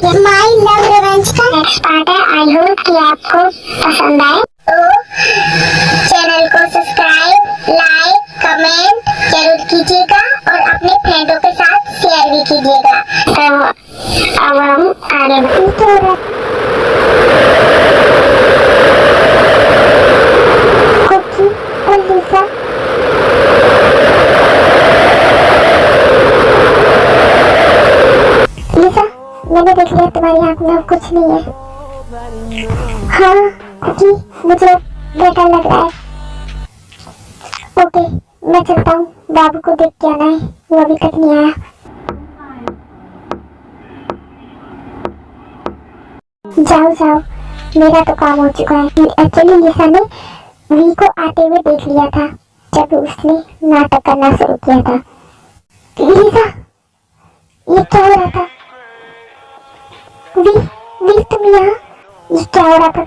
My love revenge का next part है। I hope कि आपको पसंद आए, तो चैनल को सब्सक्राइब, लाइक, कमेंट जरूर कीजिएगा और अपने फ्रेंडों के साथ शेयर भी कीजिएगा। तो अब हम आगे बढ़ते हैं। कुकी और लिसा मैंने देख लिया तुम्हारी आंख में अब कुछ नहीं है। हाँ कुकी, मुझे बेटर लग रहा है। ओके मैं चलता हूँ, बाबू को देख के आना है, वो अभी तक नहीं आया। जाओ जाओ, मेरा तो काम हो चुका है। एक्चुअली लिसा ने वी को आते हुए देख लिया था जब उसने नाटक करना शुरू किया था। लिसा, ये क्या हो रहा था? वी तुम यहाँ, ये क्या हो रहा था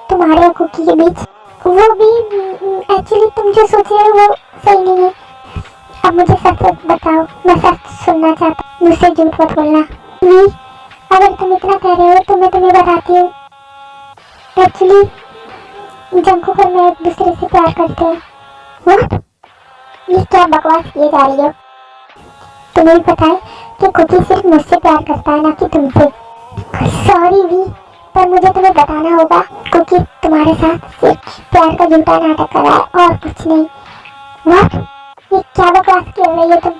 तुम्हारे और कुकी के बीच? वो भी एक्चुअली तुम जो सोच रहे हो वो सही नहीं है। अब मुझे सच सच बताओ, मैं सच सुनना चाहता हूँ, मुझसे झूठ मत बोलना। वी, अगर तुम इतना कह रहे हो तो मैं तुम्हें बताती हूँ। एक्चुअली जंकुक और मैं एक दूसरे से प्यार करते हैं। व्हाट? ये क्या बकवास किए जा रही हो? तुम्हें भी पता है कि कुकी सिर्फ मुझसे प्यार करता है, ना कि तुमसे। सॉरी वी, पर मुझे तुम्हें बताना होगा, क्योंकि तुम्हारे साथ सिर्फ प्यार का झूठा नाटक कर रहा है और कुछ नहीं। व्हाट? ये क्या बकवास कर रही हो तुम?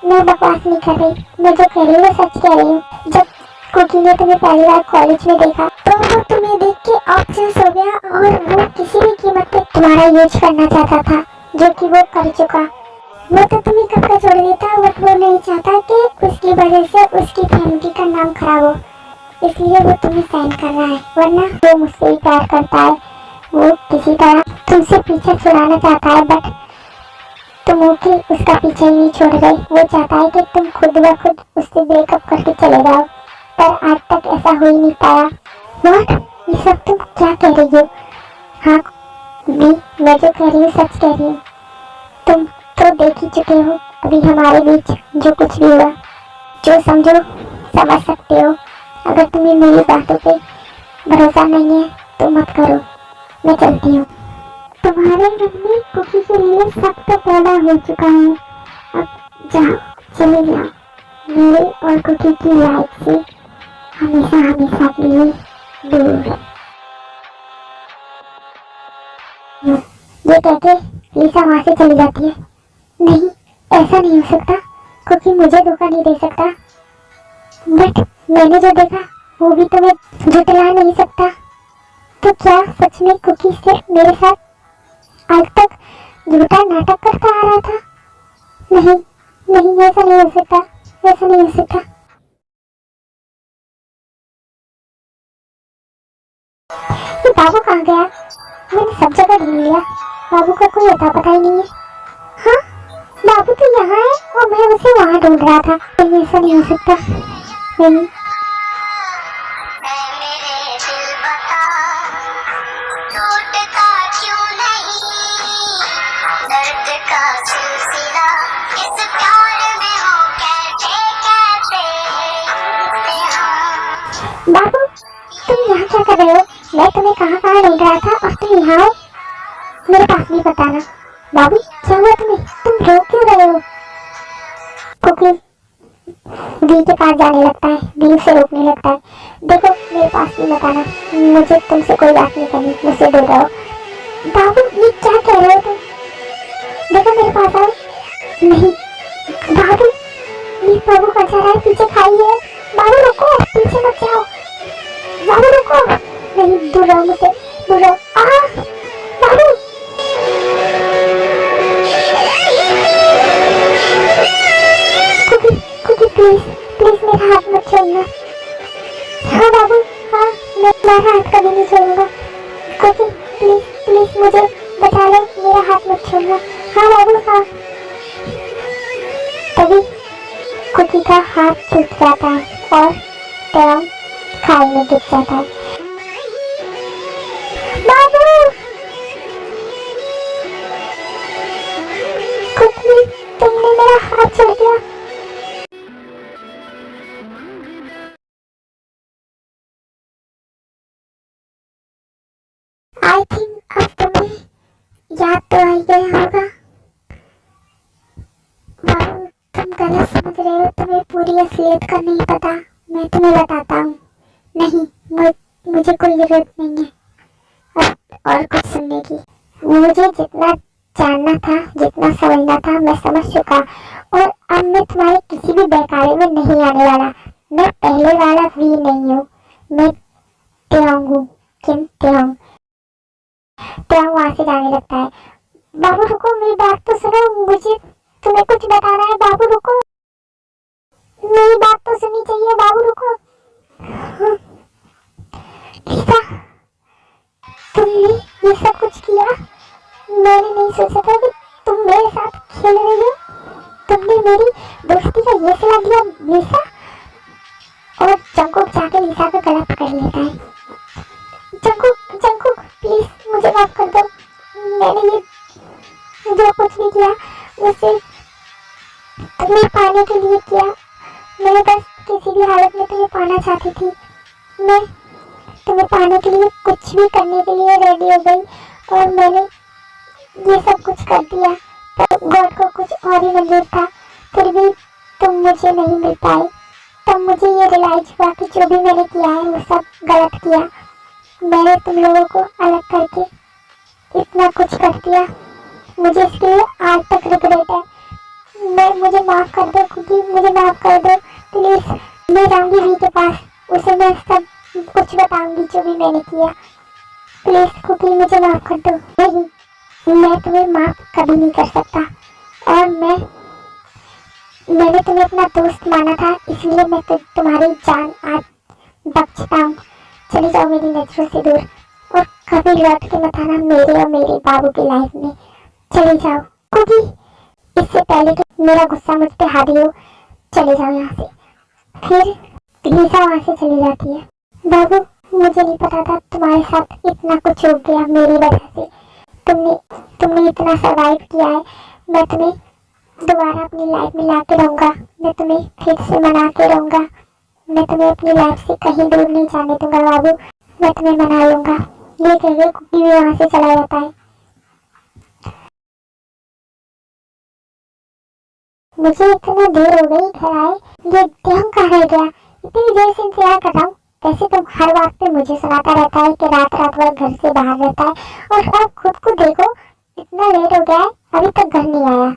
मैं बकवास नहीं कर रही, मैं जो कह रही हूँ वो सच कह रही हूँ। जब कुकी ने तुम्हें पहली बार कॉलेज में देखा तो वो तुम्हें देख के ऑब्सेस हो गया और वो किसी भी कीमत पे तुम्हारा यूज करना चाहता था, जो कि वो कर चुका। वो तो तुम्हें कब का छोड़ देता, बट वो नहीं चाहता कि उसकी वजह से उसकी फैमिली का नाम खराब हो, इसलिए वो तुम्हें सहन कर रहा है। वरना वो मुझसे ही प्यार करता है, वो किसी तरह तुमसे पीछे छुड़ाना चाहता है, बट तुम ओके उसका पीछे ही नहीं छोड़ गए। वो चाहता है कि तुम खुद ब खुद उससे ब्रेकअप करके चले जाओ, पर आज तक ऐसा हो ही नहीं पाया। व्हाट? ये सब तुम क्या कह रही हो? हाँ भी, मैं जो कह रही हूँ सच कह रही हूँ। तुम तो देख ही चुके हो अभी हमारे बीच जो कुछ भी हुआ। जो समझो समझ सकते हो। अगर तुम्हें मेरी बातों पे भरोसा नहीं है तो मत करो, मैं चलती हूँ। तुम्हारे घर में कुकी के लिए सब तो पैदा हो चुका है, अब जाओ, चले जाओ मेरे और कुकी की लाइफ से हमेशा हमेशा के लिए दूर। ये कहते लिसा वहां से चली जाती है। नहीं, ऐसा नहीं हो सकता, कुकी मुझे धोखा नहीं दे सकता, बट मैंने जो देखा वो भी तुम्हें झुठला नहीं सकता। तो क्या सच में कुकी सिर्फ मेरे साथ आज तक झूठा नाटक करता आ रहा था? नहीं नहीं, ऐसा नहीं हो सकता, ऐसा नहीं हो सकता। ये बाबू कहाँ गया? मैंने सब जगह ढूंढ लिया, बाबू का कोई अता पता ही नहीं है। हाँ, बाबू तो यहाँ है और मैं उसे वहाँ ढूंढ रहा था। नहीं, ऐसा नहीं हो सकता। नहीं, बाबू तुम यहाँ क्या कर रहे हो? मैं तुम्हें कहाँ कहाँ ढूंढ रहा था और तुम यहाँ हो? मेरे पास नहीं बताना। बाबू क्या हुआ तुम्हें? तुम रो क्यों रहे हो? कुकी दी के पास जाने लगता है, दी उसे रोकने लगता है। देखो मेरे पास नहीं बताना, मुझे तुमसे कोई बात नहीं करनी, मुझसे दूर रहो। बाबू ये क्या कह रहे हो तुम? देखो मेरे पास आओ। नहीं बाबू, ये बाबू कहाँ जा रहा है? पीछे खाई है। बाबू रुको, पीछे मत जाओ। बाबू रुको, नहीं दूर रहो मुझसे, दूर रहो। बाबू कुकी, कुकी प्लीज प्लीज मेरा हाथ मत छोड़ना। हाँ बाबू, हाँ मैं तुम्हारा हाथ कभी नहीं छोड़ूंगा। कुकी प्लीज प्लीज मुझे बचा लो, मेरा हाथ मत छोड़ना। हाँ बाबू, हाँ। तभी कुकी का हाथ छूट जाता है और टॉम खाई में गिर जाता है। बाबू, कुकी तुमने मेरा हाथ छोड़ दिया। याद तो आ ही गया होगा। बाबू तुम गलत समझ रहे हो, तुम्हें पूरी असलियत का नहीं पता। मैं तुम्हें बताता हूँ। नहीं, मुझे कोई जरूरत नहीं है अब और कुछ सुनने की। मुझे जितना जानना था, जितना समझना था, मैं समझ चुका। और अब मैं तुम्हारे किसी भी बहकावे में नहीं आने वाला। मैं पहले वाला वी नहीं हूँ। मैं त्योंग हूँ, किम त्योंग। त्योंग वहां से जाने लगता है। बाबू रुको, मेरी बात तो सुनो, मुझे तुम्हें कुछ बताना है। बाबू रुको, मेरी बात तो सुननी चाहिए। बाबू रुको। लीसा, तुमने ये सब कुछ किया। मैंने नहीं सोचा था कि तुम मेरे साथ खेल रही हो। तुमने मेरी दोस्ती का ये सिला दिया लीसा। और जंकुक जाके लीसा का गला पकड़ लेता है। जंकुक, जंकुक प्लीज मुझे माफ कर दो। मैंने ये जो कुछ भी किया उसे तुम्हें पाने के लिए किया। मैं बस किसी भी हालत में तुम्हें पाना चाहती थी। मैं तुम्हें पाने के लिए कुछ भी करने के लिए रेडी हो गई और मैंने ये सब कुछ कर दिया। तो गॉड को कुछ और ही मंजूर था, फिर भी तुम मुझे नहीं मिल पाए। तब मुझे ये रियलाइज हुआ कि जो भी मैंने किया है वो सब गलत किया। मैंने तुम लोगों को अलग करके इतना कुछ कर दिया। मुझे इसके लिए आज तक रिग्रेट है। मुझे माफ कर दो क्योंकि मुझे माफ कर दो प्लीज। मैं जाऊंगी वी के पास, उसे मैं सब कुछ बताऊंगी जो भी मैंने किया। प्लीज क्योंकि मुझे माफ कर दो। नहीं, मैं तुम्हें माफ कभी नहीं कर सकता। और मैंने तुम्हें अपना दोस्त माना था, इसलिए मैं तुम्हारी जान आज बख्शता हूँ। चली जाओ मेरी नजरों से दूर और कभी लौट के मत आना मेरे और मेरे बाबू की लाइफ में। चले जाओ क्योंकि इससे पहले कि मेरा गुस्सा मुझ पे हावी हो, चले जाओ यहाँ से। फिर लीसा वहाँ से चली जाती है। बाबू मुझे नहीं पता था तुम्हारे साथ इतना कुछ हो गया मेरी वजह से। तुमने इतना सर्वाइव किया है। मैं तुम्हें दोबारा अपनी लाइफ में ला के रहूँगा। मैं तुम्हें फिर से मना के रहूँगा। मैं तुम्हें अपनी लाइफ से कहीं दूर नहीं जाने दूंगा बाबू। मैं तुम्हें मना लूंगा। ये कहकर कुकी भी वहाँ से चला जाता है। मुझे इतना देर हो गई घर आए, ये ध्यान कहाँ रह गया। इतनी देर से इंतजार कर रहा हूँ। वैसे तुम हर बात पे मुझे सुनाता रहता है कि रात रात भर घर से बाहर रहता है, और अब खुद को देखो इतना लेट हो गया है अभी तक घर नहीं आया।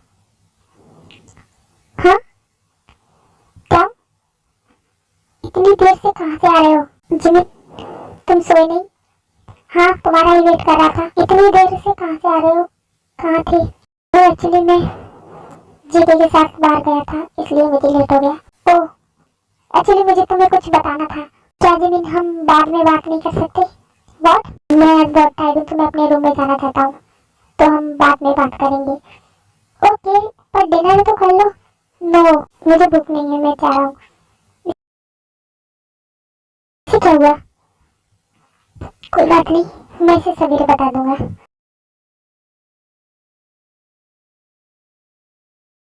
हाँ क्या, इतनी देर से कहाँ से आ रहे हो? जिमी तुम सोए नहीं? हाँ तुम्हारा ही वेट कर रहा था। इतनी देर से कहाँ से आ रहे हो? कहाँ थे? तो एक्चुअली मैं जीते के साथ बाहर गया था, इसलिए मुझे लेट हो गया। ओह एक्चुअली मुझे तुम्हें कुछ बताना था। क्या जिमिन हम बाद में बात नहीं कर सकते? बात? मैं बहुत टाइम हूँ, तो मैं अपने रूम में जाना चाहता हूँ, तो हम बाद में बात करेंगे। ओके पर डिनर तो कर लो। नो मुझे भूख नहीं है, मैं जा रहा हूँ। क्या हुआ? कोई बात नहीं, मैं इसे सवेरे बता दूंगा।